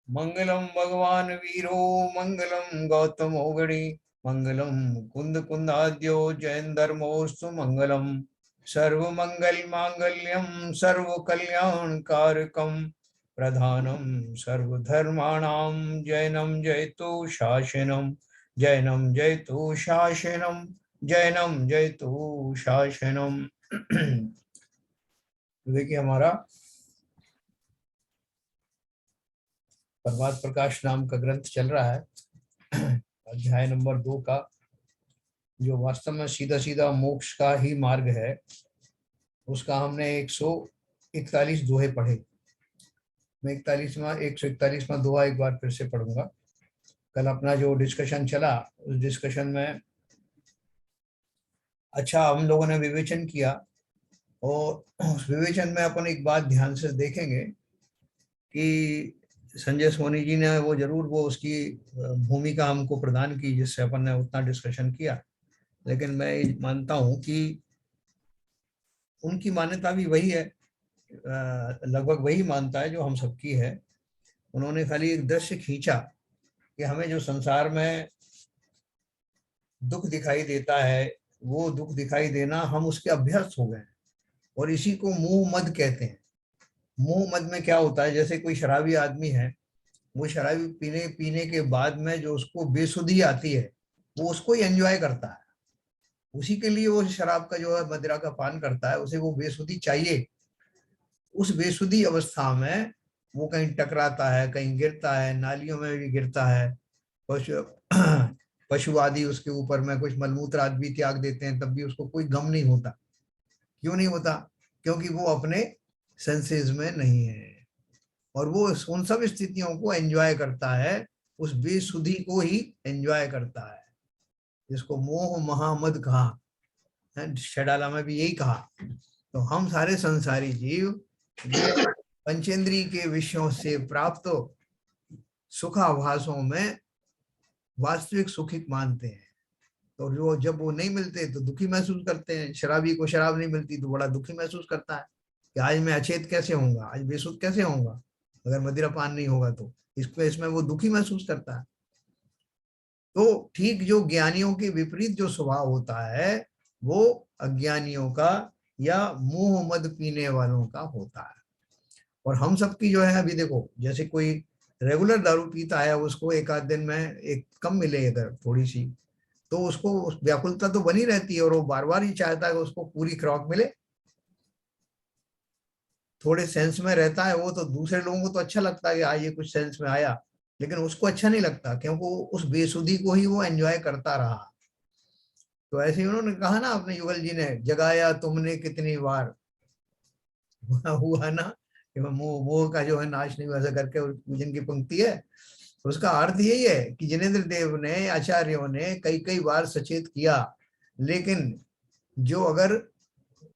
मंगलम भगवान वीरो मंगलम गौतम ओगड़ी मंगलम कुंद कुंदाद्यो जैन धर्मोस्तु मंगलम सर्व मंगल मांगल्यम सर्व कल्याण कारकम प्रधानम सर्वधर्माणां जैनम जयतु शासनम जैनम जयतु शासनम जैनम जयतु शासनम। देखिए हमारा प्रभात प्रकाश नाम का ग्रंथ चल रहा है, अध्याय नंबर 2 का, जो वास्तव में सीधा सीधा मोक्ष का ही मार्ग है। उसका हमने 141 दोहे पढ़े। मैं 141वां दोहा एक बार फिर से पढ़ूंगा। कल अपना जो डिस्कशन चला, उस डिस्कशन में अच्छा हम लोगों ने विवेचन किया, और उस विवेचन में अपन एक बात ध्यान से देखेंगे कि संजय सोनी जी ने वो जरूर वो उसकी भूमिका हमको प्रदान की जिससे अपन ने उतना डिस्कशन किया, लेकिन मैं मानता हूं कि उनकी मान्यता भी वही है, लगभग वही मानता है जो हम सबकी है। उन्होंने खाली एक दृश्य खींचा कि हमें जो संसार में दुख दिखाई देता है, वो दुख दिखाई देना हम उसके अभ्यस्त हो गए, और इसी को मोह मद कहते हैं। मोह मद में क्या होता है, जैसे कोई शराबी आदमी है, वो शराबी पीने पीने के बाद में जो उसको बेसुधी आती है, वो उसको ही एंजॉय करता है, उसी के लिए वो शराब का जो है मदिरा का पान करता है, उसे वो बेसुधी चाहिए। उस बेसुधी अवस्था में वो कहीं टकराता है, कहीं गिरता है, नालियों में भी गिरता है, पशु पशु आदि उसके ऊपर में कुछ मलमूत्र आदि भी त्याग देते हैं, तब भी उसको कोई गम नहीं होता। क्यों नहीं होता? क्योंकि वो अपने सेंसेस में नहीं है, और वो उन सब स्थितियों को एंजॉय करता है, उस बेसुधी को ही एंजॉय करता है, जिसको मोह महामद कहा है, शडाला में भी यही कहा। तो हम सारे संसारी जीव ये पंचेंद्रीय के विषयों से प्राप्त सुखाभासों में वास्तविक सुखिक मानते हैं। तो जो जब वो नहीं मिलते तो दुखी महसूस करते हैं। शराबी को शराब नहीं मिलती तो बड़ा दुखी महसूस करता है कि आज मैं अचेत कैसे होऊंगा, आज बेसुध कैसे होऊंगा अगर मदिरा पान नहीं होगा, तो इसमें वो दुखी महसूस करता है। तो ठीक जो ज्ञानियों के विपरीत जो स्वभाव होता है, वो अज्ञानियों का या मुंह मद पीने वालों का होता है। और हम सबकी जो है, अभी देखो जैसे कोई रेगुलर दारू पीता है, उसको एक आध दिन में एक कम मिले अगर थोड़ी सी, तो उसको व्याकुलता तो बनी रहती है, और वो बार बार ही चाहता है कि उसको पूरी खुराक मिले। थोड़े सेंस में रहता है वो, तो दूसरे लोगों को तो अच्छा लगता है कि ये कुछ सेंस में आया, लेकिन उसको अच्छा नहीं लगता, क्योंकि उस बेसुधी को ही वो एंजॉय करता रहा। तो ऐसे ही उन्होंने कहा ना, अपने युगल जी ने, जगाया तुमने कितनी बार, हुआ ना कि मोह मोह का जो है नाश नहीं, वैसा करके पूजन की पंक्ति है। तो उसका अर्थ यही है कि जिनेन्द्र देव ने, आचार्यों ने कई कई बार सचेत किया, लेकिन जो अगर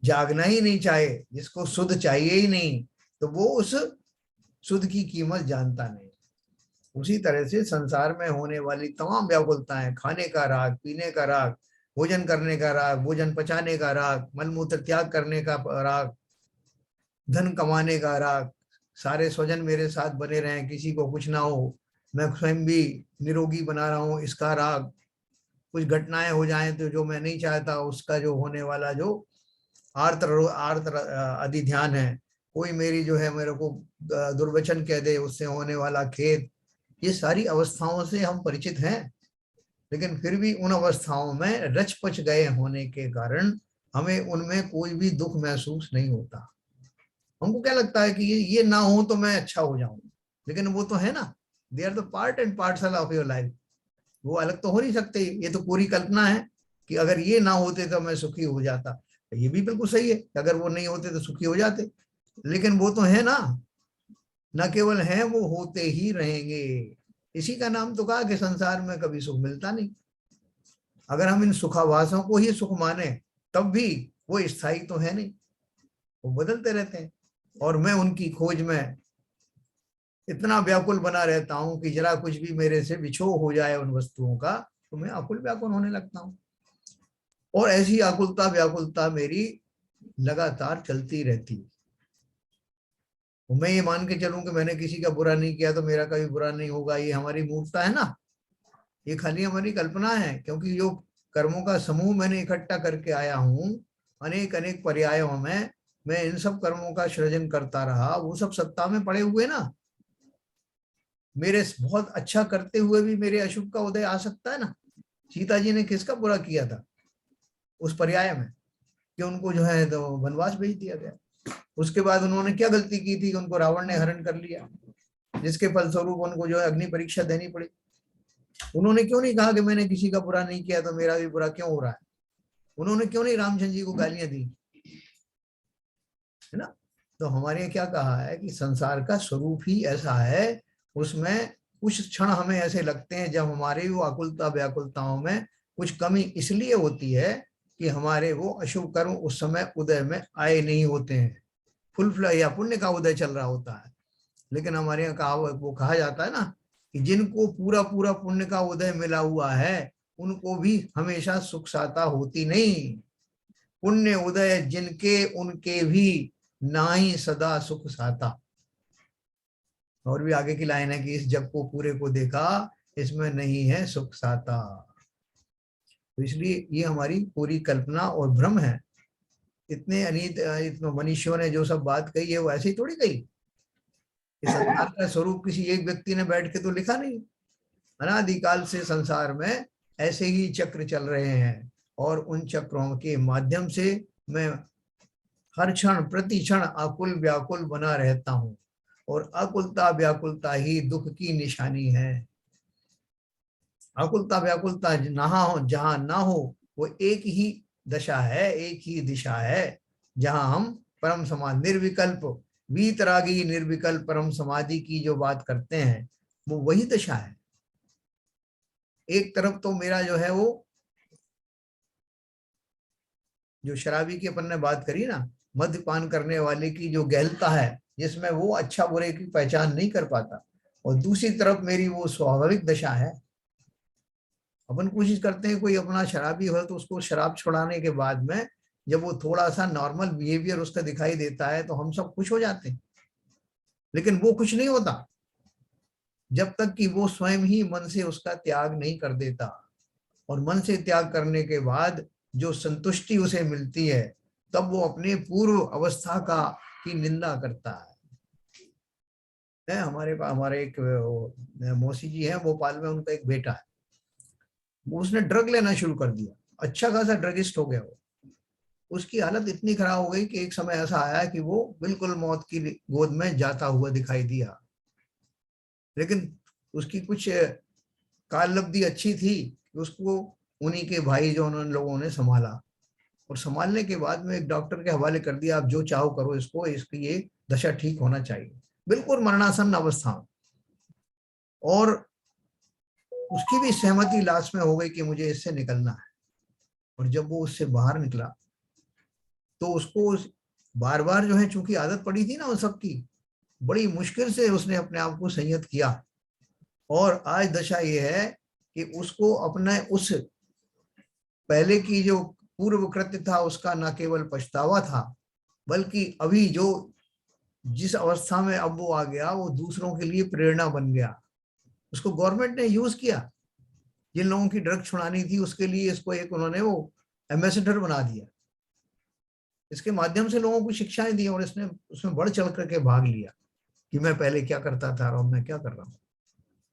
जागना ही नहीं चाहे, जिसको शुद्ध चाहिए ही नहीं, तो वो उस शुद्ध की कीमत जानता नहीं। उसी तरह से संसार में होने वाली तमाम व्याकुलताएं, खाने का राग, पीने का राग, भोजन करने का राग, भोजन पचाने का राग, मलमूत्र त्याग करने का राग, धन कमाने का राग, सारे स्वजन मेरे साथ बने रहें, किसी को कुछ ना हो, मैं स्वयं भी निरोगी बना रहा हूं, इसका राग, कुछ घटनाएं हो जाएं तो जो मैं नहीं चाहता उसका जो होने वाला जो आर्त आर्त अधिध्यान है, कोई मेरी जो है मेरे को दुर्वचन कह दे, उससे होने वाला खेद, ये सारी अवस्थाओं से हम परिचित हैं। लेकिन फिर भी उन अवस्थाओं में रच पच गए होने के कारण हमें उनमें कोई भी दुख महसूस नहीं होता। हमको क्या लगता है कि ये ना हो तो मैं अच्छा हो जाऊं, लेकिन वो तो है ना, they are the part and parcel of your life. वो अलग तो हो नहीं सकते, ये तो पूरी कल्पना है कि अगर ये ना होते तो मैं सुखी हो जाता। ये भी बिल्कुल सही है, अगर वो नहीं होते तो सुखी हो जाते, लेकिन वो तो है ना, न केवल है, वो होते ही रहेंगे। इसी का नाम तो कहा कि संसार में कभी सुख मिलता नहीं। अगर हम इन सुखावासों को ही सुख माने, तब भी वो स्थायी तो है नहीं, वो बदलते रहते हैं। और मैं उनकी खोज में इतना व्याकुल बना रहता हूं कि जरा कुछ भी मेरे से विछोह हो जाए उन वस्तुओं का, तो मैं आकुल व्याकुल होने लगता हूं। और ऐसी आकुलता व्याकुलता मेरी लगातार चलती रहती। मैं ये मान के चलूं कि मैंने किसी का बुरा नहीं किया तो मेरा कभी बुरा नहीं होगा, ये हमारी मूर्खता है ना, ये खाली हमारी कल्पना है। क्योंकि जो कर्मों का समूह मैंने इकट्ठा करके आया हूं अनेक अनेक पर्यायों में, मैं इन सब कर्मों का सृजन करता रहा, वो सब सत्ता में पड़े हुए ना। मेरे बहुत अच्छा करते हुए भी मेरे अशुभ का उदय आ सकता है ना। सीता जी ने किसका बुरा किया था उस पर्याय में कि उनको जो है तो वनवास भेज दिया गया। उसके बाद उन्होंने क्या गलती की थी कि उनको रावण ने हरण कर लिया, जिसके फलस्वरूप उनको जो है अग्नि परीक्षा देनी पड़ी। उन्होंने क्यों नहीं कहा कि मैंने किसी का बुरा नहीं किया तो मेरा भी बुरा क्यों हो रहा है? उन्होंने क्यों नहीं रामचंद्र जी को गालियां दी, है ना। तो हमारे यहाँ क्या कहा है कि संसार का स्वरूप ही ऐसा है, उसमें कुछ क्षण हमें ऐसे लगते हैं जब हमारे वो आकुलता व्याकुलताओं में कुछ कमी इसलिए होती है कि हमारे वो अशुभ कर्म उस समय उदय में आए नहीं होते हैं, फुल या पुण्य का उदय चल रहा होता है। लेकिन हमारे यहाँ कहा वो कहा जाता है ना कि जिनको पूरा पूरा पुण्य का उदय मिला हुआ है उनको भी हमेशा सुख साता होती नहीं। पुण्य उदय जिनके उनके भी ना ही सदा सुख साता। और भी आगे की लाइन है कि इस जग को पूरे को देखा इसमें नहीं है सुख साता। तो इसलिए ये हमारी पूरी कल्पना और भ्रम है। इतने अनीत मनीषियों ने जो सब बात कही है वो ऐसे ही थोड़ी कही। इस संसार का स्वरूप किसी एक व्यक्ति ने बैठ के तो लिखा नहीं। अनादिकाल से संसार में ऐसे ही चक्र चल रहे हैं और उन चक्रों के माध्यम से मैं हर क्षण प्रति क्षण आकुल व्याकुल बना रहता हूं। और आकुलता व्याकुलता ही दुख की निशानी है। आकुलता व्याकुलता नहा हो जहां ना हो वो एक ही दशा है, एक ही दिशा है जहां हम परम समाधि निर्विकल्प वीतरागी निर्विकल्प परम समाधि की जो बात करते हैं वो वही दशा है। एक तरफ तो मेरा जो है वो जो शराबी की अपन ने बात करी ना, मद्यपान करने वाले की जो गहलता है जिसमें वो अच्छा बुरे की पहचान नहीं कर पाता, और दूसरी तरफ मेरी वो स्वाभाविक दशा है। अपन कोशिश करते हैं कोई अपना शराबी हो तो उसको शराब छुड़ाने के बाद में जब वो थोड़ा सा नॉर्मल बिहेवियर उसका दिखाई देता है तो हम सब खुश हो जाते हैं। लेकिन वो खुश नहीं होता जब तक कि वो स्वयं ही मन से उसका त्याग नहीं कर देता। और मन से त्याग करने के बाद जो संतुष्टि उसे मिलती है तब वो अपने पूर्व अवस्था का की निंदा करता है। हमारे पास हमारे एक मौसी जी है भोपाल में, उनका एक बेटा है, वो उसने ड्रग लेना शुरू कर दिया, अच्छा खासा ड्रगिस्ट हो गया वो। उसकी हालत इतनी खराब हो गई कि एक समय ऐसा आया कि वो बिल्कुल मौत की गोद में जाता हुआ दिखाई दिया। लेकिन उसकी कुछ काललब्धि अच्छी थी कि उसको उन्हीं के भाई जो उन लोगों ने संभाला, और संभालने के बाद में एक डॉक्टर के हवाले कर दिया, आप जो चाहो करो इसको, इसकी ये दशा ठीक होना चाहिए, बिल्कुल मरणासन अवस्था। और उसकी भी सहमति लास्ट में हो गई कि मुझे इससे निकलना है। और जब वो उससे बाहर निकला तो उसको बार बार जो है चूंकि आदत पड़ी थी ना उन सबकी, बड़ी मुश्किल से उसने अपने आप को संयत किया। और आज दशा ये है कि उसको अपने उस पहले की जो पूर्व कृत्य था उसका न केवल पछतावा था, बल्कि अभी जो जिस अवस्था में अब वो आ गया वो दूसरों के लिए प्रेरणा बन गया। उसको गवर्नमेंट ने यूज किया, जिन लोगों की ड्रग छुड़ानी थी उसके लिए इसको एक उन्होंने वो एम्बेसडर बना दिया। इसके माध्यम से लोगों को शिक्षाएं दी और इसने उसमें बढ़ चढ़ करके भाग लिया कि मैं पहले क्या करता था और मैं क्या कर रहा हूँ।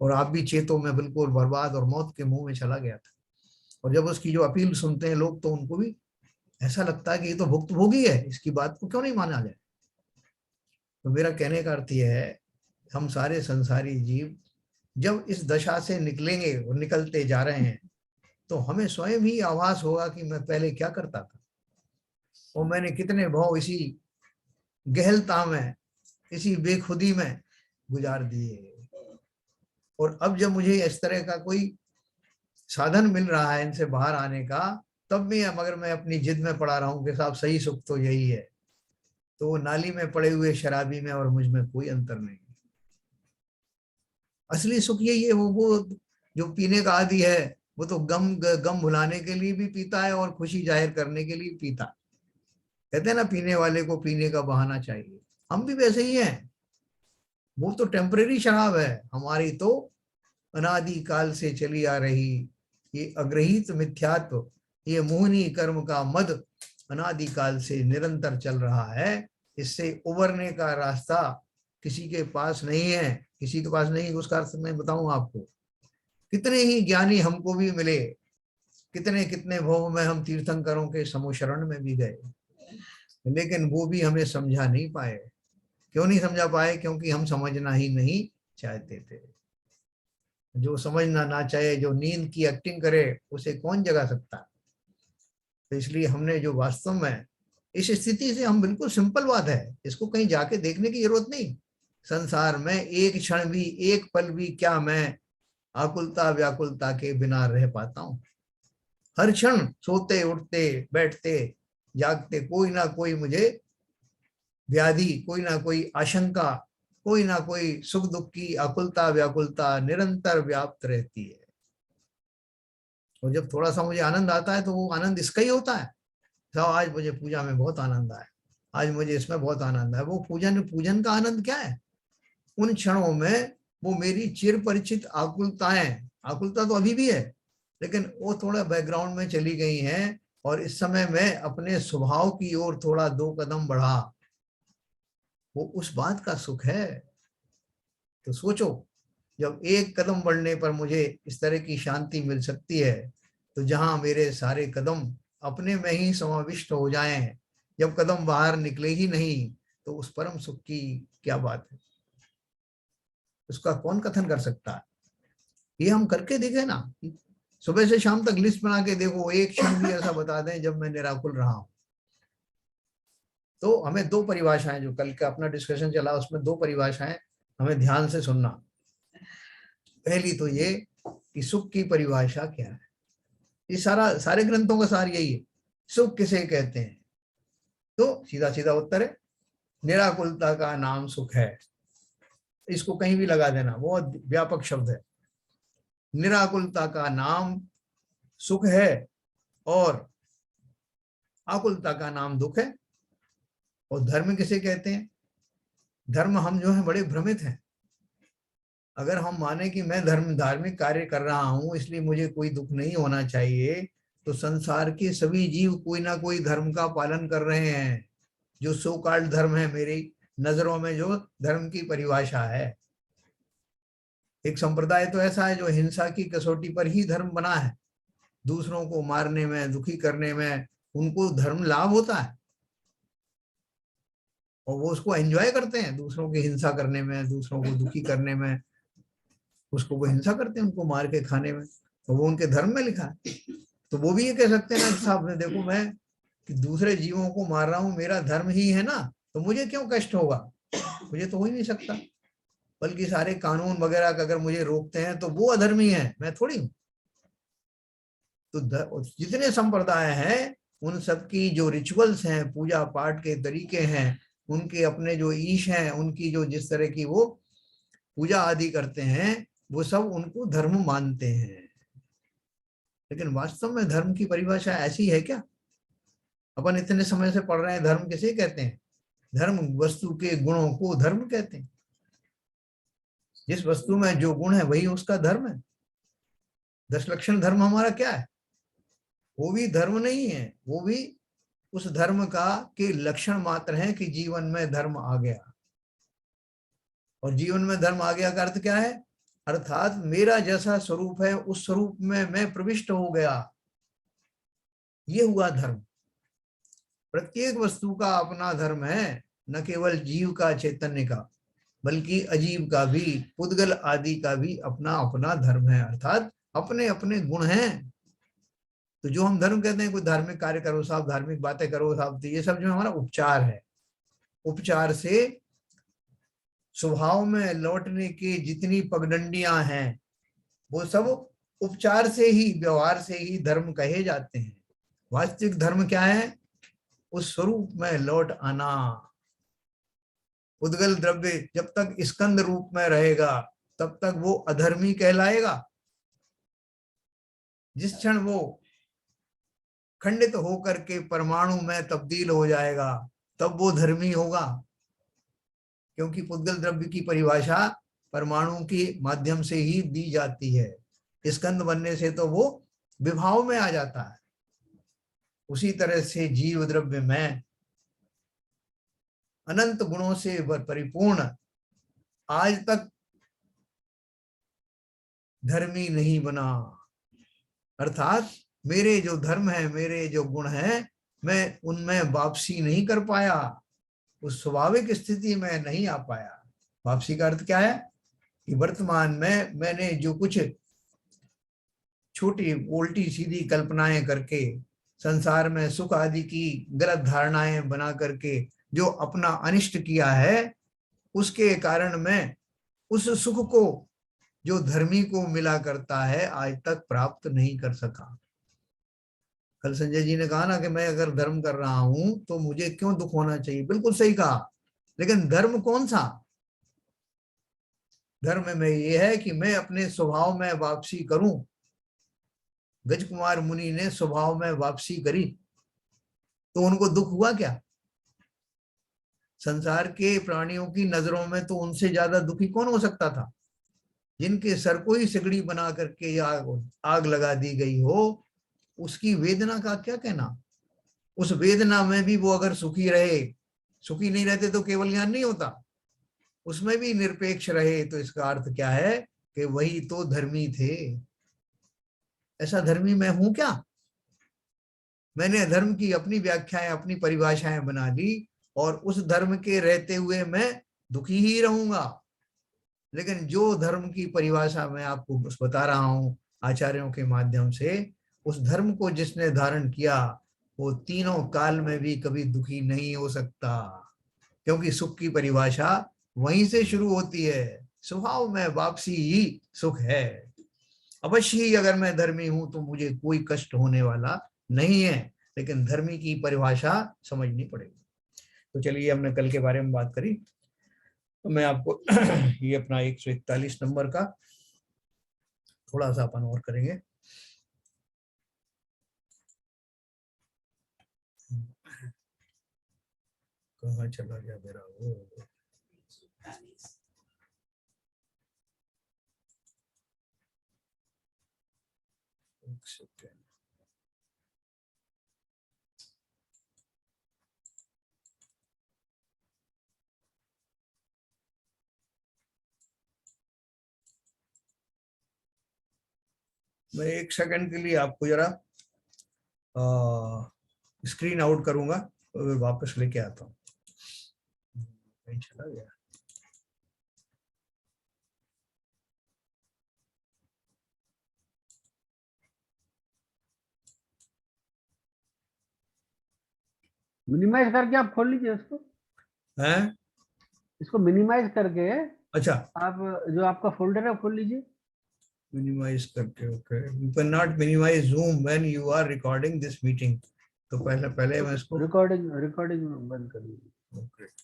और आप भी चेतो में बिल्कुल बर्बाद और मौत के मुंह में चला गया था। और जब उसकी जो अपील सुनते हैं लोग तो उनको भी ऐसा लगता है कि ये तो भुक्तभोगी है, इसकी बात को क्यों नहीं माना जाए। तो मेरा कहने का अर्थ यह है, हम सारे संसारी जीव जब इस दशा से निकलेंगे और निकलते जा रहे हैं तो हमें स्वयं ही आभास होगा कि मैं पहले क्या करता था और मैंने कितने भाव इसी गहलता में, इसी बेखुदी में गुजार दिए। और अब जब मुझे इस तरह का कोई साधन मिल रहा है इनसे बाहर आने का, तब भी मगर मैं अपनी जिद में पड़ा रहा हूं कि साहब सही सुख तो यही है, तो वो नाली में पड़े हुए शराबी में और मुझ में कोई अंतर नहीं। असली सुख यही है। वो जो पीने का आदी है वो तो गम भुलाने के लिए भी पीता है और खुशी जाहिर करने के लिए पीता है। कहते हैं ना, पीने वाले को पीने का बहाना चाहिए। हम भी वैसे ही हैं। वो तो टेम्परेरी शराब है, हमारी तो अनादि काल से चली आ रही ये अग्रहित मिथ्यात्व, ये मोहनी कर्म का मद अनादि काल से निरंतर चल रहा है। इससे उबरने का रास्ता किसी के पास नहीं है, किसी के पास नहीं। उसका अर्थ मैं बताऊं आपको, कितने ही ज्ञानी हमको भी मिले, कितने कितने भव में हम तीर्थंकरों के समूशरण में भी गए, लेकिन वो भी हमें समझा नहीं पाए। क्यों नहीं समझा पाए? क्योंकि हम समझना ही नहीं चाहते थे। जो समझना ना चाहे, जो नींद की एक्टिंग करे, उसे कौन जगा सकता है? तो इसलिए हमने जो वास्तव में इस स्थिति से, हम बिल्कुल सिंपल बात है, इसको कहीं जाके देखने की जरूरत नहीं। संसार में एक क्षण भी, एक पल भी क्या मैं आकुलता व्याकुलता के बिना रह पाता हूं? हर क्षण सोते उठते बैठते जागते कोई ना कोई मुझे व्याधि, कोई ना कोई आशंका, कोई ना कोई सुख दुख की आकुलता व्याकुलता निरंतर व्याप्त रहती है। और जब थोड़ा सा मुझे आनंद आता है तो वो आनंद इसका ही होता है, तो आज मुझे पूजा में बहुत आनंद आया, आज मुझे इसमें बहुत आनंद है। वो पूजन, पूजन का आनंद क्या है? उन क्षणों में वो मेरी चिर परिचित आकुलताएं, आकुलता तो अभी भी है, लेकिन वो थोड़ा बैकग्राउंड में चली गई हैं, और इस समय मैं अपने स्वभाव की ओर थोड़ा 2 कदम बढ़ा, वो उस बात का सुख है। तो सोचो, जब एक कदम बढ़ने पर मुझे इस तरह की शांति मिल सकती है, तो जहां मेरे सारे कदम अपने में ही समाविष्ट हो जाएं, जब कदम बाहर निकले ही नहीं, तो उस परम सुख की क्या बात है? उसका कौन कथन कर सकता है? ये हम करके देखें ना, सुबह से शाम तक लिस्ट बना के देखो, एक क्षण भी ऐसा बता दें जब मैं निराकुल रहा हूं। तो हमें 2 परिभाषाएं, जो कल का अपना डिस्कशन चला उसमें 2 परिभाषाएं हमें ध्यान से सुनना। पहली तो ये कि सुख की परिभाषा क्या है। ये सारे ग्रंथों का सार यही है, सुख किसे कहते हैं? तो सीधा सीधा उत्तर है, निराकुलता का नाम सुख है। इसको कहीं भी लगा देना, बहुत व्यापक शब्द है। निराकुलता का नाम सुख है और आकुलता का नाम दुख है। और धर्म किसे कहते हैं? धर्म, हम जो है बड़े भ्रमित हैं। अगर हम माने कि मैं धार्मिक कार्य कर रहा हूं इसलिए मुझे कोई दुख नहीं होना चाहिए, तो संसार के सभी जीव कोई ना कोई धर्म का पालन कर रहे हैं। जो सो कॉल्ड धर्म है, मेरी नजरों में जो धर्म की परिभाषा है, एक संप्रदाय तो ऐसा है जो हिंसा की कसौटी पर ही धर्म बना है। दूसरों को मारने में, दुखी करने में उनको धर्म लाभ होता है, और वो उसको एंजॉय करते हैं, दूसरों की हिंसा करने में, दूसरों को दुखी करने में, उसको वो हिंसा करते हैं, उनको मार के खाने में। तो वो उनके धर्म में लिखा है। तो वो भी ये कह सकते हैं ना कि साहब देखो, मैं कि दूसरे जीवों को मार रहा हूं, मेरा धर्म ही है ना, तो मुझे क्यों कष्ट होगा? मुझे तो हो ही नहीं सकता। बल्कि सारे कानून वगैरह का अगर मुझे रोकते हैं तो वो अधर्मी है, मैं थोड़ी हूं। तो जितने संप्रदाय हैं उन सबकी जो रिचुअल्स हैं, पूजा पाठ के तरीके हैं, उनके अपने जो ईश हैं, उनकी जो जिस तरह की वो पूजा आदि करते हैं, वो सब उनको धर्म मानते हैं। लेकिन वास्तव में धर्म की परिभाषा ऐसी है क्या? अपन इतने समय से पढ़ रहे हैं, धर्म किसे कहते हैं? धर्म वस्तु के गुणों को धर्म कहते हैं। जिस वस्तु में जो गुण है वही उसका धर्म है। 10 लक्षण धर्म हमारा क्या है? वो भी धर्म नहीं है, वो भी उस धर्म का के लक्षण मात्र हैं कि जीवन में धर्म आ गया। और जीवन में धर्म आ गया का अर्थ क्या है? अर्थात मेरा जैसा स्वरूप है उस स्वरूप में मैं प्रविष्ट हो गया, ये हुआ धर्म। प्रत्येक वस्तु का अपना धर्म है, न केवल जीव का, चैतन्य का, बल्कि अजीव का भी, पुद्गल आदि का भी अपना अपना धर्म है, अर्थात अपने अपने गुण हैं। तो जो हम धर्म कहते हैं, कोई धार्मिक कार्य करो साहब, धार्मिक बातें करो साहब, तो ये सब जो हमारा उपचार है। उपचार से स्वभाव में लौटने की जितनी पगडंडियां हैं, वो सब उपचार से ही, व्यवहार से ही धर्म कहे जाते हैं। वास्तविक धर्म क्या है? उस स्वरूप में लौट आना। उद्गल द्रव्य जब तक स्कंद रूप में रहेगा तब तक वो अधर्मी कहलाएगा। जिस क्षण वो खंडित होकर के परमाणु में तब्दील हो जाएगा तब वो धर्मी होगा। क्योंकि पुद्गल द्रव्य की परिभाषा परमाणु के माध्यम से ही दी जाती है। स्कंद बनने से तो वो विभाव में आ जाता है। उसी तरह से जीव द्रव्य में अनंत गुणों से परिपूर्ण आज तक धर्मी नहीं बना। अर्थात मेरे जो धर्म है, मेरे जो गुण है, मैं उनमें वापसी नहीं कर पाया, उस स्वाभाविक स्थिति में नहीं आ पाया। वापसी का अर्थ क्या है कि वर्तमान में मैंने जो कुछ छोटी उल्टी सीधी कल्पनाएं करके संसार में सुख आदि की गलत धारणाएं बना करके जो अपना अनिष्ट किया है, उसके कारण मैं उस सुख को जो धर्मी को मिला करता है आज तक प्राप्त नहीं कर सका। कल संजय जी ने कहा ना कि मैं अगर धर्म कर रहा हूं तो मुझे क्यों दुख होना चाहिए, बिल्कुल सही कहा। लेकिन धर्म कौन सा? धर्म में ये है कि मैं अपने स्वभाव में वापसी करूं। गज कुमार मुनि ने स्वभाव में वापसी करी तो उनको दुख हुआ क्या? संसार के प्राणियों की नजरों में तो उनसे ज्यादा दुखी कौन हो सकता था? जिनके सर को ही सिगड़ी बना करके आग लगा दी गई हो, उसकी वेदना का क्या कहना। उस वेदना में भी वो अगर सुखी रहे, सुखी नहीं रहते तो केवल ज्ञान नहीं होता, उसमें भी निरपेक्ष रहे, तो इसका अर्थ क्या है कि वही तो धर्मी थे। ऐसा धर्मी मैं हूं क्या? मैंने धर्म की अपनी व्याख्याएं, अपनी परिभाषाएं बना ली और उस धर्म के रहते हुए मैं दुखी ही रहूंगा। लेकिन जो धर्म की परिभाषा मैं आपको बता रहा हूं आचार्यों के माध्यम से, उस धर्म को जिसने धारण किया वो तीनों काल में भी कभी दुखी नहीं हो सकता, क्योंकि सुख की परिभाषा वहीं से शुरू होती है। स्वभाव में वापसी ही सुख है। अवश्य ही अगर मैं धर्मी हूं तो मुझे कोई कष्ट होने वाला नहीं है, लेकिन धर्मी की परिभाषा समझनी पड़ेगी। तो चलिए, हमने कल के बारे में बात करी, तो मैं आपको ये अपना 141 नंबर का थोड़ा सा अपन और करेंगे। कहाँ चला गया मेरा वो? एक सेकेंड। मैं एक सेकंड के लिए आपको जरा स्क्रीन आउट करूंगा और वापस लेके आता हूँ। कहीं चला गया? मिनिमाइज करके आप खोल लीजिए इसको, हैं? इसको मिनिमाइज करके अच्छा, आप जो आपका फोल्डर है खोल लीजिए। मिनिमाइज करके। Okay, you can not minimise Zoom when you are recording this meeting. तो पहले मैं इसको रिकॉर्डिंग बंद कर लीजिए। ओके।